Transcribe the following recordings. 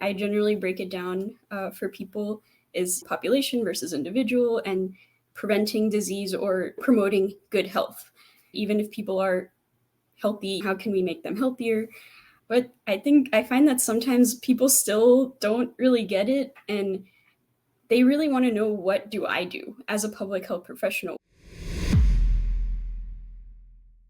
I generally break it down for people is population versus individual and preventing disease or promoting good health. Even if people are healthy, how can we make them healthier? But I find that sometimes people still don't really get it, and they really want to know, what do I do as a public health professional?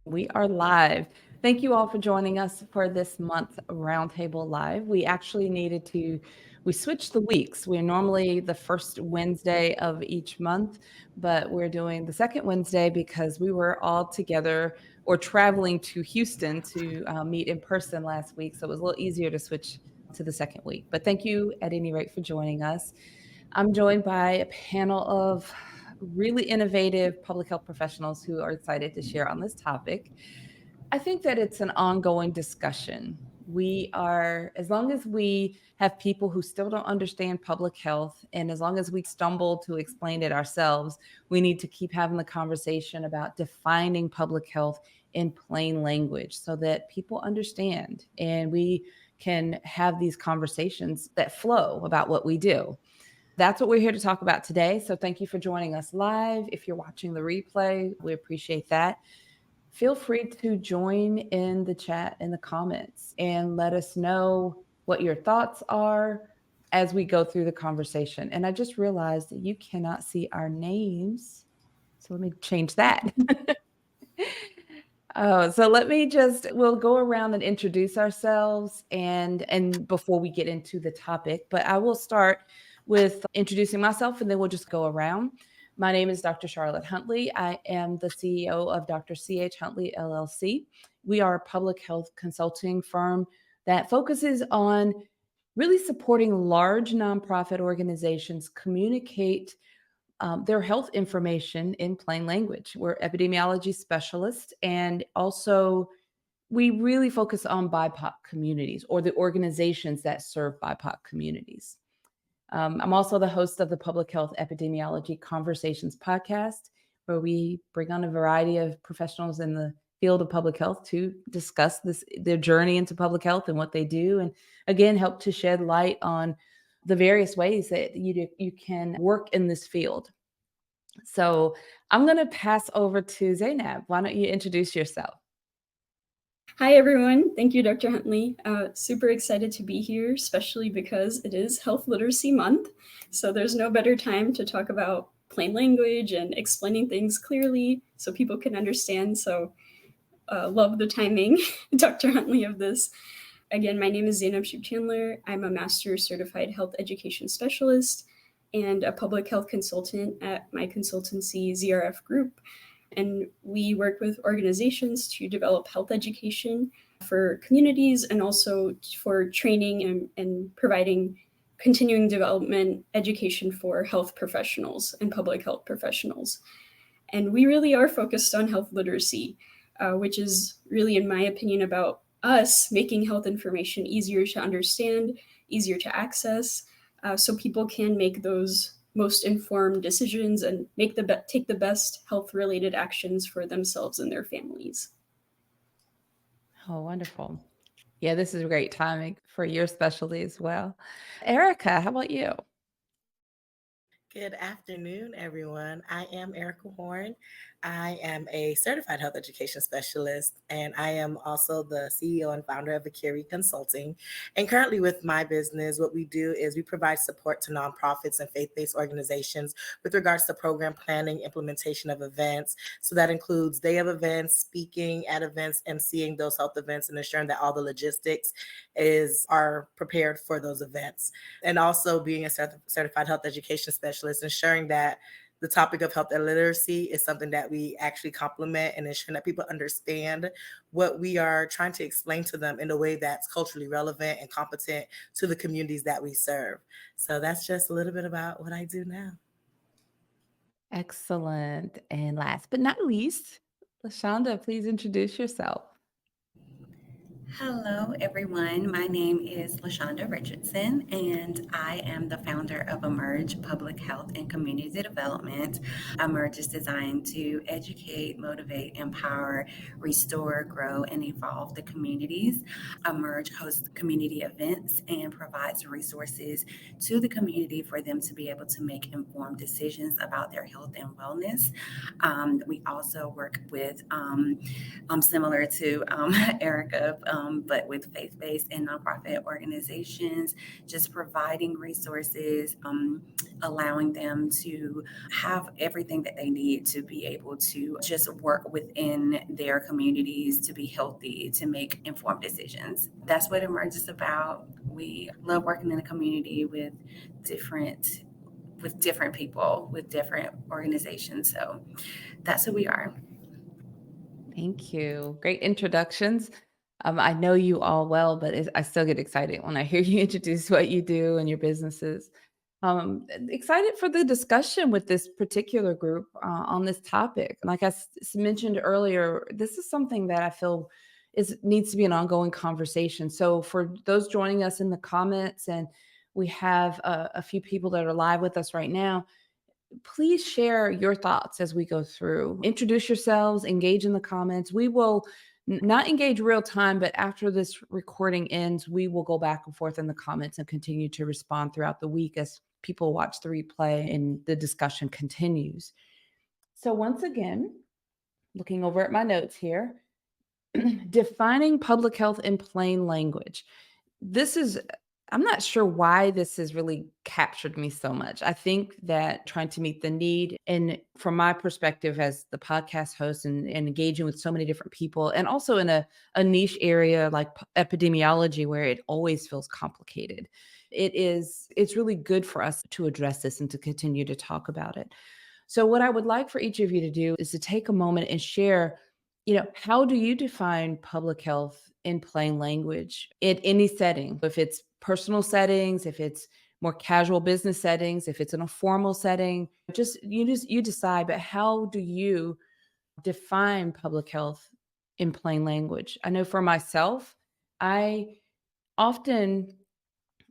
We are live. Thank you all for joining us for this month's Roundtable Live. We switched the weeks. We're normally the first Wednesday of each month, but we're doing the second Wednesday because we were all together or traveling to Houston to meet in person last week. So it was a little easier to switch to the second week. But thank you at any rate for joining us. I'm joined by a panel of really innovative public health professionals who are excited to share on this topic. I think that it's an ongoing discussion. As long as we have people who still don't understand public health, and as long as we stumble to explain it ourselves, we need to keep having the conversation about defining public health in plain language so that people understand and we can have these conversations that flow about what we do. That's what we're here to talk about today. So thank you for joining us live. If you're watching the replay, we appreciate that. Feel free to join in the chat in the comments and let us know what your thoughts are as we go through the conversation. And I just realized that you cannot see our names. So let me change that. We'll go around and introduce ourselves and before we get into the topic, but I will start with introducing myself and then we'll just go around. My name is Dr. Charlotte Huntley. I am the CEO of Dr. C.H. Huntley, LLC. We are a public health consulting firm that focuses on really supporting large nonprofit organizations communicate their health information in plain language. We're epidemiology specialists, and also we really focus on BIPOC communities or the organizations that serve BIPOC communities. I'm also the host of the Public Health Epidemiology Conversations podcast, where we bring on a variety of professionals in the field of public health to discuss their journey into public health and what they do, and again, help to shed light on the various ways that you can work in this field. So I'm going to pass over to Zainab. Why don't you introduce yourself? Hi, everyone. Thank you, Dr. Huntley. Super excited to be here, especially because it is Health Literacy Month. So there's no better time to talk about plain language and explaining things clearly so people can understand. So love the timing, Dr. Huntley, of this. Again, my name is Zainab Shipchandler. I'm a Master Certified Health Education Specialist and a public health consultant at my consultancy, ZRF Group. And we work with organizations to develop health education for communities and also for training and providing continuing development education for health professionals and public health professionals. And we really are focused on health literacy, which is really, in my opinion, about us making health information easier to understand, easier to access, so people can make those most informed decisions and take the best health-related actions for themselves and their families. Oh, wonderful. Yeah, this is a great timing for your specialty as well. Ericka, how about you? Good afternoon, everyone. I am Ericka Horne. I am a certified health education specialist, and I am also the CEO and founder of Akiri Consulting. And currently with my business, what we do is we provide support to nonprofits and faith-based organizations with regards to program planning, implementation of events. So that includes day of events, speaking at events, emceeing those health events, and ensuring that all the logistics are prepared for those events. And also being a certified health education specialist, ensuring that the topic of health literacy is something that we actually complement and ensuring that people understand what we are trying to explain to them in a way that's culturally relevant and competent to the communities that we serve. So that's just a little bit about what I do now. Excellent. And last but not least, LaShonda, please introduce yourself. Hello, everyone. My name is LaShonda Richardson, and I am the founder of Emerge Public Health and Community Development. Emerge is designed to educate, motivate, empower, restore, grow, and evolve the communities. Emerge hosts community events and provides resources to the community for them to be able to make informed decisions about their health and wellness. We also work with similar to Ericka, but with faith-based and nonprofit organizations, just providing resources, allowing them to have everything that they need to be able to just work within their communities to be healthy, to make informed decisions. That's what Emerge is about. We love working in a community with different people, with different organizations. So that's who we are. Thank you. Great introductions. I know you all well, but I still get excited when I hear you introduce what you do and your businesses. Excited for the discussion with this particular group on this topic. Like I mentioned earlier, this is something that I feel needs to be an ongoing conversation. So for those joining us in the comments, and we have a few people that are live with us right now, please share your thoughts as we go through. Introduce yourselves, engage in the comments. We will not engage real time, but after this recording ends, we will go back and forth in the comments and continue to respond throughout the week as people watch the replay and the discussion continues. So once again, looking over at my notes here, defining public health in plain language. I'm not sure why this has really captured me so much. I think that trying to meet the need, and from my perspective as the podcast host and engaging with so many different people, and also in a niche area like epidemiology where it always feels complicated, it's really good for us to address this and to continue to talk about it. So what I would like for each of you to do is to take a moment and share, how do you define public health in plain language in any setting? If it's personal settings, if it's more casual business settings, if it's in a formal setting, you decide, but how do you define public health in plain language? I know for myself, I often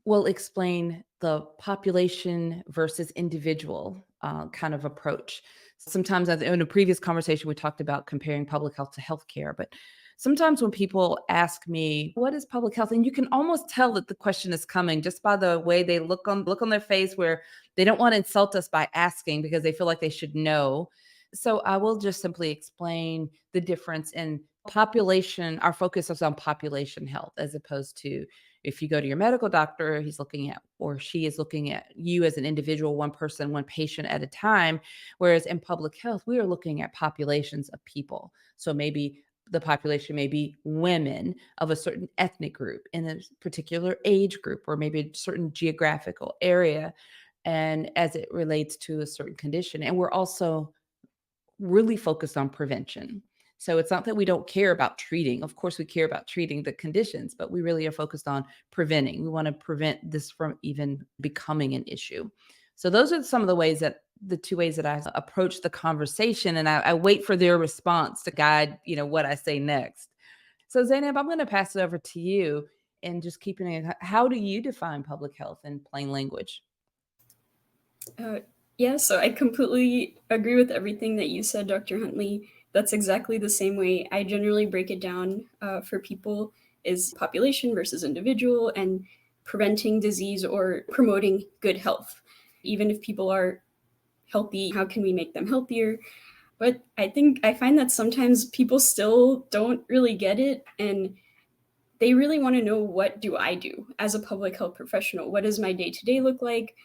will explain the population versus individual kind of approach. Sometimes in a previous conversation, we talked about comparing public health to healthcare, but sometimes when people ask me, what is public health? And you can almost tell that the question is coming just by the way they look on their face, where they don't want to insult us by asking because they feel like they should know. So I will just simply explain the difference in population. Our focus is on population health, as opposed to if you go to your medical doctor, he's looking at, or she is looking at you as an individual, one person, one patient at a time. Whereas in public health, we are looking at populations of people. So maybe the population may be women of a certain ethnic group in a particular age group, or maybe a certain geographical area, and as it relates to a certain condition. And we're also really focused on prevention. So it's not that we don't care about treating. Of course, we care about treating the conditions, but we really are focused on preventing. We want to prevent this from even becoming an issue. So those are some of the two ways that I approach the conversation, and I wait for their response to guide, what I say next. So Zainab, I'm going to pass it over to you, and just keeping it. How do you define public health in plain language? Yeah, so I completely agree with everything that you said, Dr. Huntley. That's exactly the same way I generally break it down for people, is population versus individual, and preventing disease or promoting good health. Even if people are healthy, how can we make them healthier? But I find that sometimes people still don't really get it, and they really want to know, what do I do as a public health professional? What does my day-to-day look like?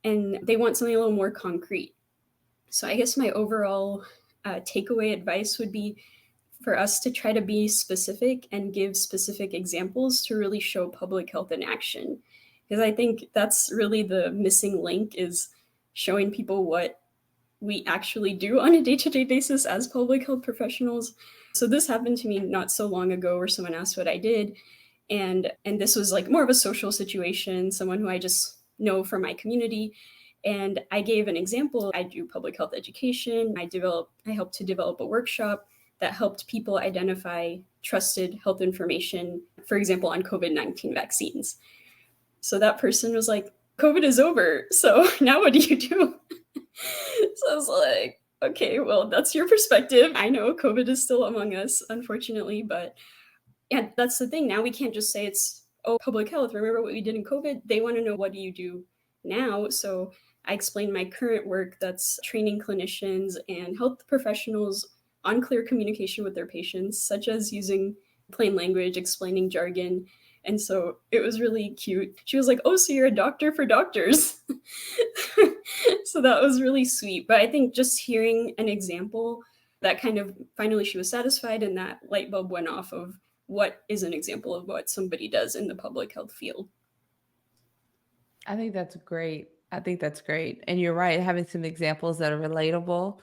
And they want something a little more concrete. So I guess my overall takeaway advice would be for us to try to be specific and give specific examples to really show public health in action. Because I think that's really the missing link, is showing people what we actually do on a day-to-day basis as public health professionals. So this happened to me not so long ago, where someone asked what I did. And this was like more of a social situation, someone who I just know from my community. And I gave an example. I do public health education. I helped to develop a workshop that helped people identify trusted health information, for example, on COVID-19 vaccines. So that person was like, COVID is over. So now what do you do? So I was like, okay, well, that's your perspective. I know COVID is still among us, unfortunately, but yeah, that's the thing. Now we can't just say it's, oh, public health. Remember what we did in COVID? They want to know, what do you do now? So I explained my current work, that's training clinicians and health professionals on clear communication with their patients, such as using plain language, explaining jargon. And so it was really cute. She was like, oh, so you're a doctor for doctors. So that was really sweet. But I think just hearing an example, that kind of, finally she was satisfied, and that light bulb went off of what is an example of what somebody does in the public health field. I think that's great. I think that's great. And you're right, having some examples that are relatable.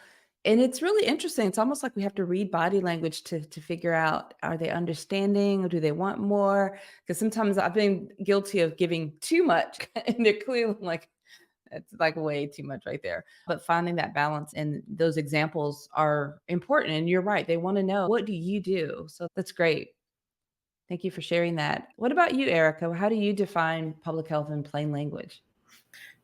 And it's really interesting. It's almost like we have to read body language to figure out, are they understanding or do they want more? Because sometimes I've been guilty of giving too much and they're clearly like, it's like way too much right there. But finding that balance and those examples are important. And you're right. They want to know, what do you do? So that's great. Thank you for sharing that. What about you, Ericka? How do you define public health in plain language?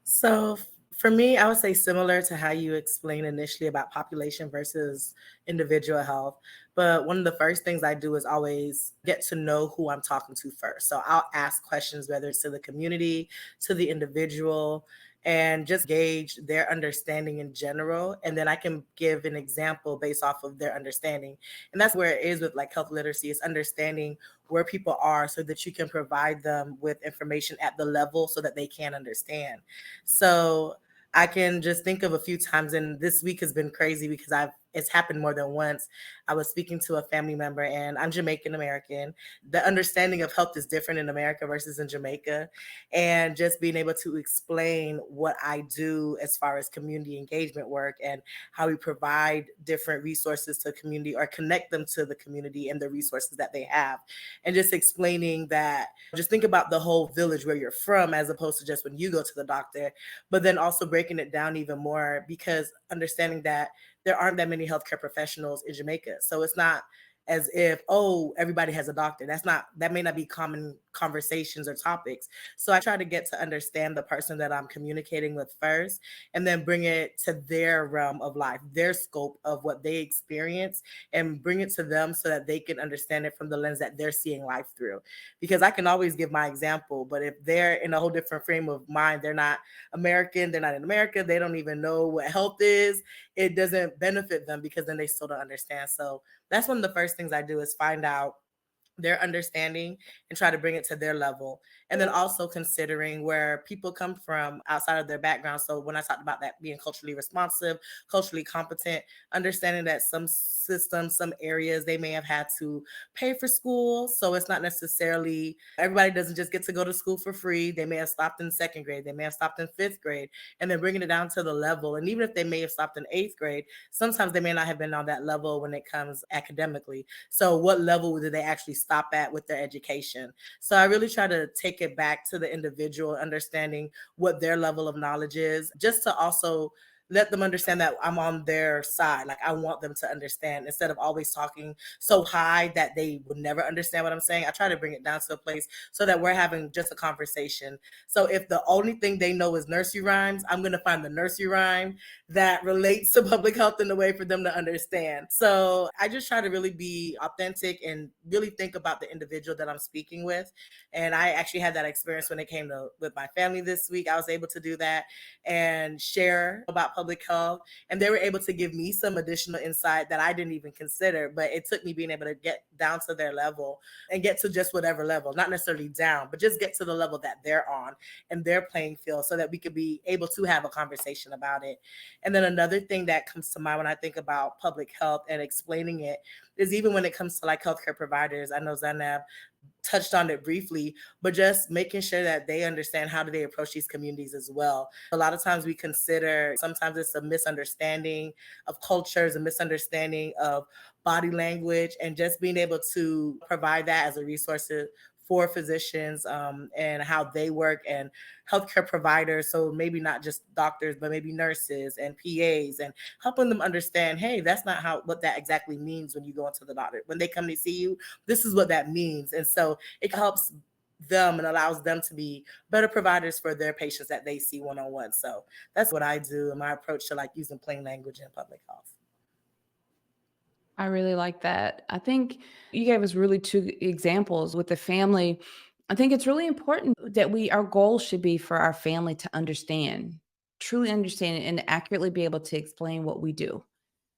So for me, I would say similar to how you explained initially about population versus individual health. But one of the first things I do is always get to know who I'm talking to first. So I'll ask questions, whether it's to the community, to the individual, and just gauge their understanding in general. And then I can give an example based off of their understanding. And that's where it is with like health literacy, is understanding where people are so that you can provide them with information at the level so that they can understand. So I can just think of a few times, and this week has been crazy because it's happened more than once. I was speaking to a family member, and I'm Jamaican American. The understanding of health is different in America versus in Jamaica. And just being able to explain what I do as far as community engagement work and how we provide different resources to community or connect them to the community and the resources that they have. And just explaining that, just think about the whole village where you're from as opposed to just when you go to the doctor, but then also breaking it down even more, because understanding that there aren't that many healthcare professionals in Jamaica. So it's not as if, oh, everybody has a doctor. That may not be common conversations or topics. So I try to get to understand the person that I'm communicating with first, and then bring it to their realm of life, their scope of what they experience, and bring it to them so that they can understand it from the lens that they're seeing life through. Because I can always give my example, but if they're in a whole different frame of mind, they're not American, they're not in America, they don't even know what health is, it doesn't benefit them because then they still don't understand. So that's one of the first things I do, is find out their understanding and try to bring it to their level. And then also considering where people come from outside of their background. So when I talked about that being culturally responsive, culturally competent, understanding that some systems, some areas, they may have had to pay for school. So it's not necessarily, everybody doesn't just get to go to school for free. They may have stopped in second grade. They may have stopped in fifth grade, and then bringing it down to the level. And even if they may have stopped in eighth grade, sometimes they may not have been on that level when it comes academically. So what level did they actually stop at with their education? So I really try to take it back to the individual, understanding what their level of knowledge is, just to also let them understand that I'm on their side. Like, I want them to understand, instead of always talking so high that they would never understand what I'm saying. I try to bring it down to a place so that we're having just a conversation. So if the only thing they know is nursery rhymes, I'm going to find the nursery rhyme that relates to public health in a way for them to understand. So I just try to really be authentic and really think about the individual that I'm speaking with. And I actually had that experience when it came to with my family this week. I was able to do that and share about public health, and they were able to give me some additional insight that I didn't even consider. But it took me being able to get down to their level and get to just whatever level, not necessarily down, but just get to the level that they're on and their playing field, so that we could be able to have a conversation about it. And then another thing that comes to mind when I think about public health and explaining it is, even when it comes to like healthcare providers, I know Zainab touched on it briefly, but just making sure that they understand how do they approach these communities as well. A lot of times we consider, sometimes it's a misunderstanding of cultures, a misunderstanding of body language, and just being able to provide that as a resource for physicians and how they work, and healthcare providers. So maybe not just doctors, but maybe nurses and PAs, and helping them understand, hey, that's not what that exactly means when you go into the doctor. When they come to see you, this is what that means. And so it helps them and allows them to be better providers for their patients that they see one-on-one. So that's what I do, and my approach to like using plain language in public health. I really like that. I think you gave us really two examples with the family. I think it's really important that our goal should be for our family to understand, truly understand, and accurately be able to explain what we do.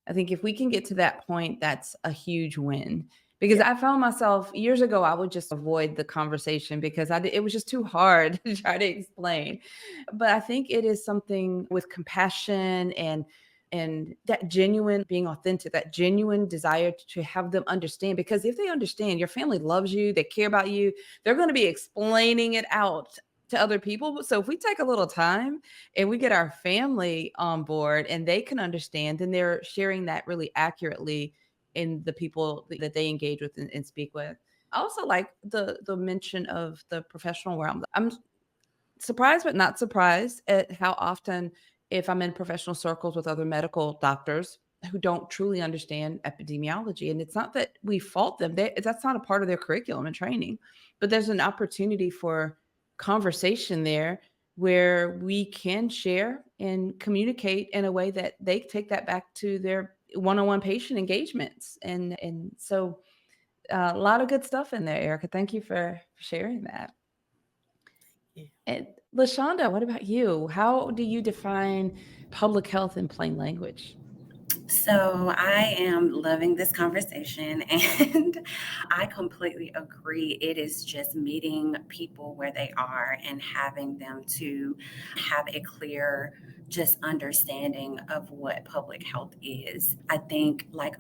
I think if we can get to that point, that's a huge win. Because I found myself years ago, I would just avoid the conversation because it was just too hard to try to explain. But I think it is something with compassion and that genuine being authentic, that genuine desire to have them understand. Because if they understand, your family loves you, they care about you, they're going to be explaining it out to other people. So if we take a little time and we get our family on board and they can understand, then they're sharing that really accurately in the people that they engage with and speak with. I also like the mention of the professional realm. I'm surprised but not surprised at how often, if I'm in professional circles with other medical doctors who don't truly understand epidemiology, and it's not that we fault them, that's not a part of their curriculum and training, but there's an opportunity for conversation there where we can share and communicate in a way that they take that back to their one-on-one patient engagements. And so a lot of good stuff in there, Ericka. Thank you for sharing that. Yeah. And LaShonda, what about you? How do you define public health in plain language? So I am loving this conversation, and I completely agree. It is just meeting people where they are and having them to have a clear just understanding of what public health is. I think like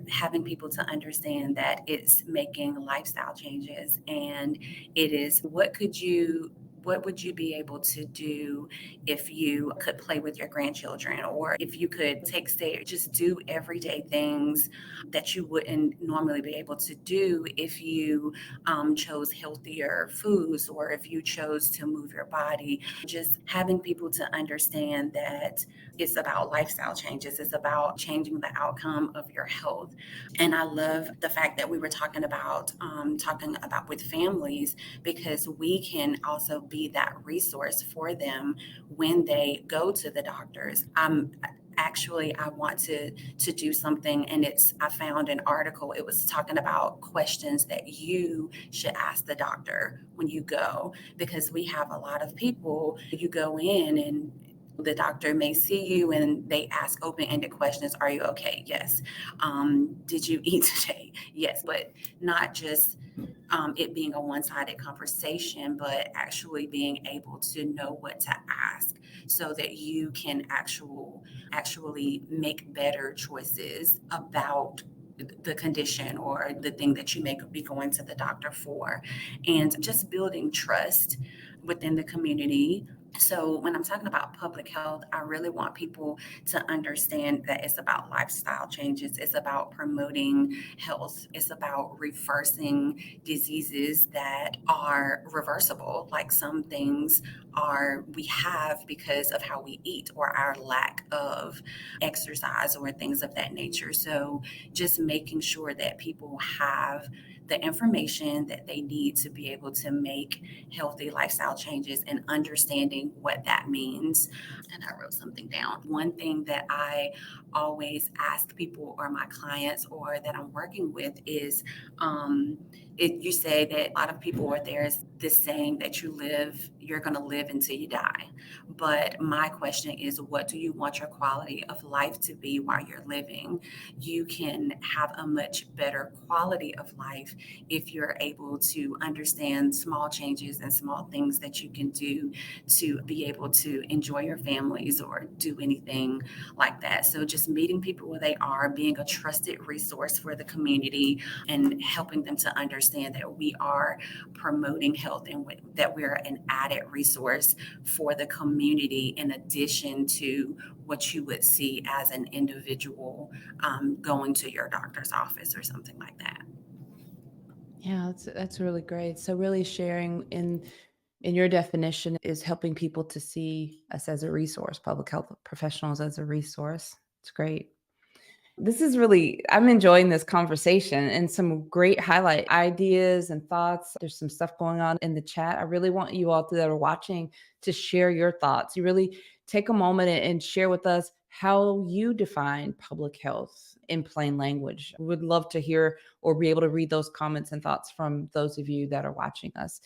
having people to understand that it's making lifestyle changes, and it is what would you be able to do if you could play with your grandchildren, or if you could just do everyday things that you wouldn't normally be able to do if you chose healthier foods, or if you chose to move your body. Just having people to understand that it's about lifestyle changes, it's about changing the outcome of your health. And I love the fact that we were talking about with families, because we can also be that resource for them when they go to the doctors. Actually, I want to do something, and I found an article. It was talking about questions that you should ask the doctor when you go, because we have a lot of people, you go in and the doctor may see you and they ask open-ended questions. Are you okay? Yes. Did you eat today? Yes. But not just it being a one-sided conversation, but actually being able to know what to ask so that you can actually make better choices about the condition or the thing that you may be going to the doctor for, and just building trust within the community. So when I'm talking about public health, I really want people to understand that it's about lifestyle changes. It's about promoting health. It's about reversing diseases that are reversible. Like some things we have because of how we eat or our lack of exercise or things of that nature. So just making sure that people have the information that they need to be able to make healthy lifestyle changes, and understanding what that means. And I wrote something down. One thing that I always ask people or my clients or that I'm working with is, you say that a lot of people there's this saying that you're going to live until you die. But my question is, what do you want your quality of life to be while you're living? You can have a much better quality of life if you're able to understand small changes and small things that you can do to be able to enjoy your families or do anything like that. So just meeting people where they are, being a trusted resource for the community, and helping them to understand that we are promoting health and that we're an added resource for the community, in addition to what you would see as an individual going to your doctor's office or something like that. Yeah, that's really great. So really sharing in your definition is helping people to see us as a resource, public health professionals as a resource. It's great. This is really, I'm enjoying this conversation and some great highlight ideas and thoughts. There's some stuff going on in the chat. I really want you all that are watching to share your thoughts. You really take a moment and share with us how you define public health in plain language. We would love to hear or be able to read those comments and thoughts from those of you that are watching us.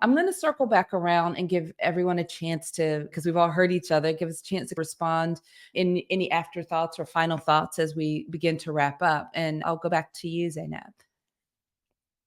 I'm going to circle back around and give everyone a chance to, because we've all heard each other, give us a chance to respond in any afterthoughts or final thoughts as we begin to wrap up. And I'll go back to you, Zainab.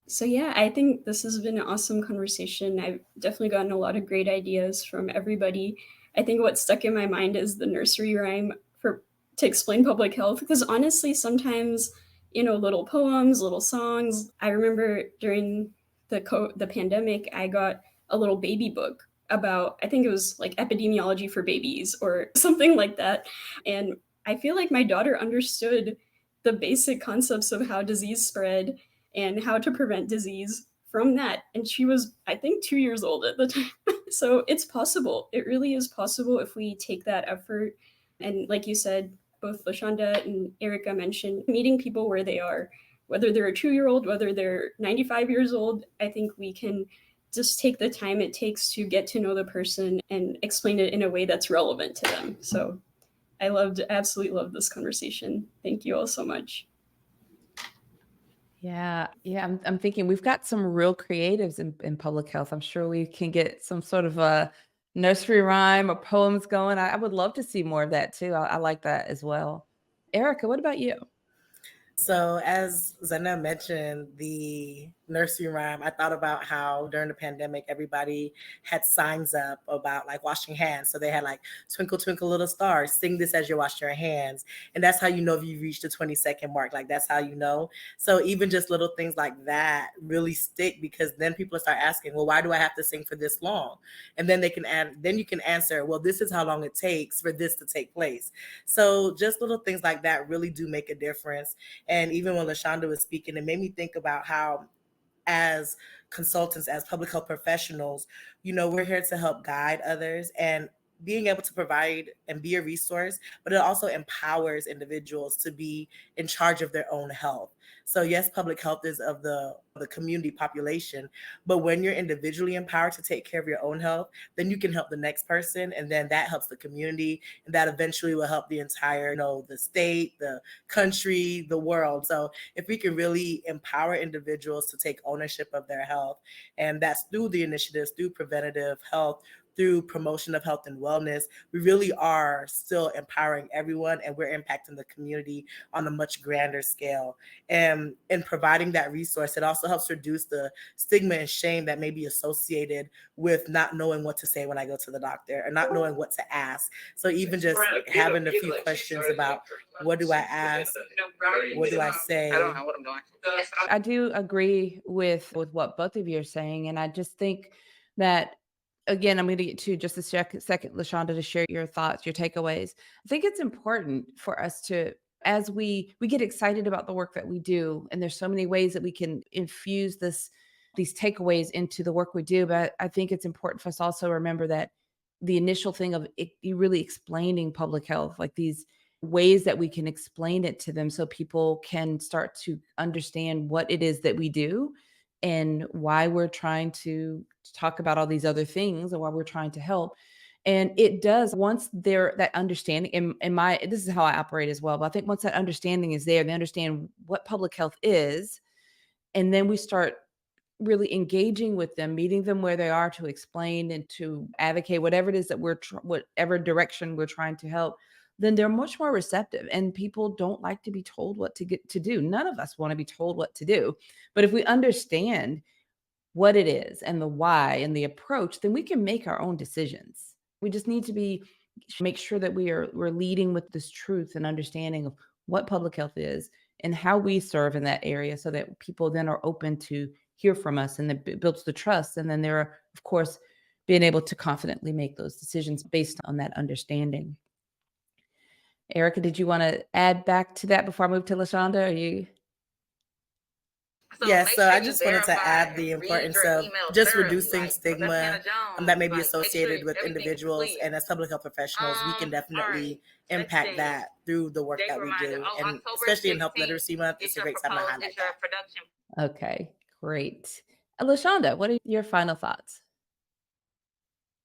So yeah, I think this has been an awesome conversation. I've definitely gotten a lot of great ideas from everybody. I think what stuck in my mind is the nursery rhyme to explain public health, because honestly, sometimes, little poems, little songs. I remember during the pandemic, I got a little baby book about, I think it was like epidemiology for babies or something like that. And I feel like my daughter understood the basic concepts of how disease spread and how to prevent disease from that. And she was, I think, 2 years old at the time. So it's possible. It really is possible if we take that effort. And like you said, both LaShonda and Ericka mentioned meeting people where they are, whether they're a 2-year-old, whether they're 95 years old. I think we can just take the time it takes to get to know the person and explain it in a way that's relevant to them. So I absolutely loved this conversation. Thank you all so much. Yeah. I'm thinking we've got some real creatives in public health. I'm sure we can get some sort of a nursery rhyme or poems going. I would love to see more of that too. I like that as well. Ericka, what about you? So, as Zainab mentioned, the nursery rhyme, I thought about how during the pandemic, everybody had signs up about like washing hands. So they had like twinkle, twinkle, little stars, sing this as you wash your hands. And that's how you know if you reached the 20-second mark. Like that's how you know. So even just little things like that really stick, because then people start asking, well, why do I have to sing for this long? And then then you can answer, well, this is how long it takes for this to take place. So just little things like that really do make a difference. And even when LaShonda was speaking, it made me think about how, as consultants, as public health professionals, we're here to help guide others, and being able to provide and be a resource, but it also empowers individuals to be in charge of their own health. So yes, public health is of the community population, but when you're individually empowered to take care of your own health, then you can help the next person, and then that helps the community, and that eventually will help the entire, the state, the country, the world. So if we can really empower individuals to take ownership of their health, and that's through the initiatives, through preventative health, through promotion of health and wellness, we really are still empowering everyone, and we're impacting the community on a much grander scale. And in providing that resource, it also helps reduce the stigma and shame that may be associated with not knowing what to say when I go to the doctor, or not knowing what to ask. So even just having a few questions about, what do I ask? What do I say? I don't know what I'm doing. I do agree with what both of you are saying. And I just think that, again, I'm going to get to just a second, LaShonda, to share your thoughts, your takeaways. I think it's important for us to, as we get excited about the work that we do, and there's so many ways that we can infuse these takeaways into the work we do. But I think it's important for us also to remember that the initial thing of you really explaining public health, like these ways that we can explain it to them so people can start to understand what it is that we do and why we're trying to talk about all these other things and why we're trying to help. And it does, once there that understanding in my, this is how I operate as well, but I think once that understanding is there, they understand what public health is, and then we start really engaging with them, meeting them where they are to explain and to advocate whatever it is that whatever direction we're trying to help, then they're much more receptive. And people don't like to be told what to get to do. None of us want to be told what to do. But if we understand what it is and the why and the approach, then we can make our own decisions. We just need to make sure that we're leading with this truth and understanding of what public health is and how we serve in that area, so that people then are open to hear from us, and that builds the trust. And then there are, of course, being able to confidently make those decisions based on that understanding. Ericka, did you want to add back to that before I move to LaShonda? Are you? Yes, so I just wanted to add the importance of just reducing stigma that may be associated with individuals. And as public health professionals, we can definitely impact that through the work that we do. And especially in Health Literacy Month, it's a great time to highlight that. Okay, great. LaShonda, what are your final thoughts?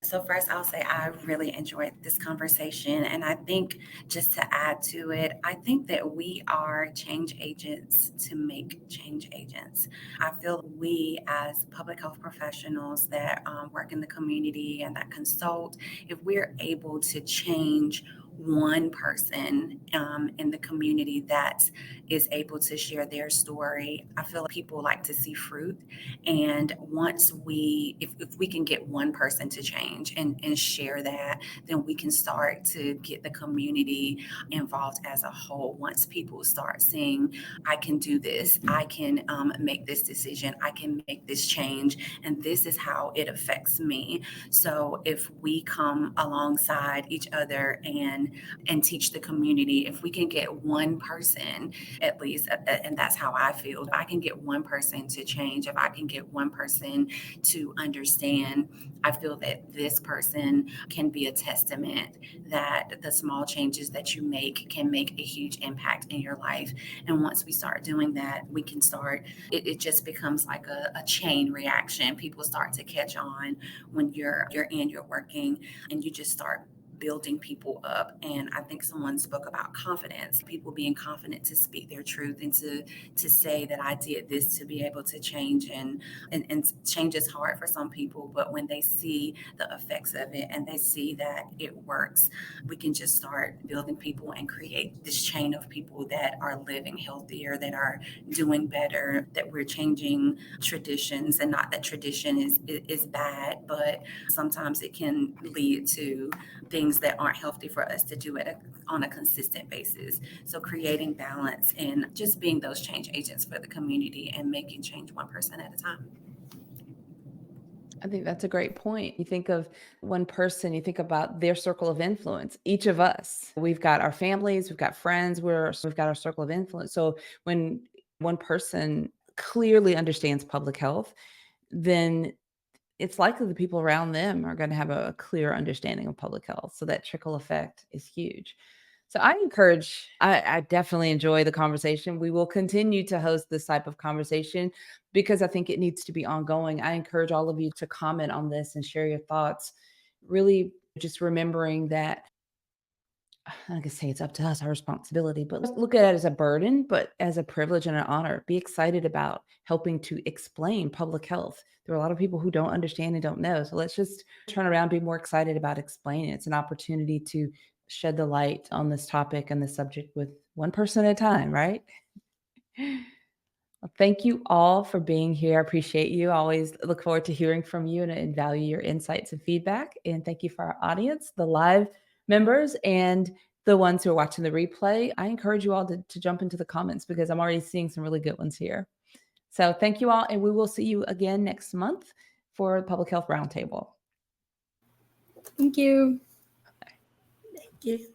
So first, I'll say I really enjoyed this conversation. And I think just to add to it, I think that we are change agents to make change agents. I feel we as public health professionals that work in the community and that consult, if we're able to change one person in the community that is able to share their story, I feel like people like to see fruit. And once if we can get one person to change and share that, then we can start to get the community involved as a whole. Once people start seeing, I can do this, I can make this decision, I can make this change, and this is how it affects me. So if we come alongside each other and teach the community, if we can get one person at least, and that's how I feel, if I can get one person to change, if I can get one person to understand, I feel that this person can be a testament that the small changes that you make can make a huge impact in your life. And once we start doing that, we can start, it just becomes like a chain reaction. People start to catch on when you're working, and you just start building people up. And I think someone spoke about confidence, people being confident to speak their truth and to say that I did this to be able to change. And change is hard for some people, but when they see the effects of it and they see that it works, we can just start building people and create this chain of people that are living healthier, that are doing better, that we're changing traditions. And not that tradition is bad, but sometimes it can lead to things that aren't healthy for us to do it on a consistent basis. So creating balance and just being those change agents for the community and making change one person at a time. I think that's a great point. You think of one person, you think about their circle of influence. Each of us, we've got our families, we've got friends, we've got our circle of influence. So when one person clearly understands public health, then it's likely the people around them are going to have a clear understanding of public health. So that trickle effect is huge. So I definitely enjoy the conversation. We will continue to host this type of conversation because I think it needs to be ongoing. I encourage all of you to comment on this and share your thoughts. Really just remembering that I can say it's up to us, our responsibility, but let's look at it as a burden, but as a privilege and an honor. Be excited about helping to explain public health. There are a lot of people who don't understand and don't know. So let's just turn around, be more excited about explaining. It's an opportunity to shed the light on this topic and this subject with one person at a time, right? Well, thank you all for being here. I appreciate you. I always look forward to hearing from you and value your insights and feedback. And thank you for our audience, the live members and the ones who are watching the replay. I encourage you all to jump into the comments because I'm already seeing some really good ones here. So thank you all. And we will see you again next month for the Public Health Roundtable. Thank you. Thank you.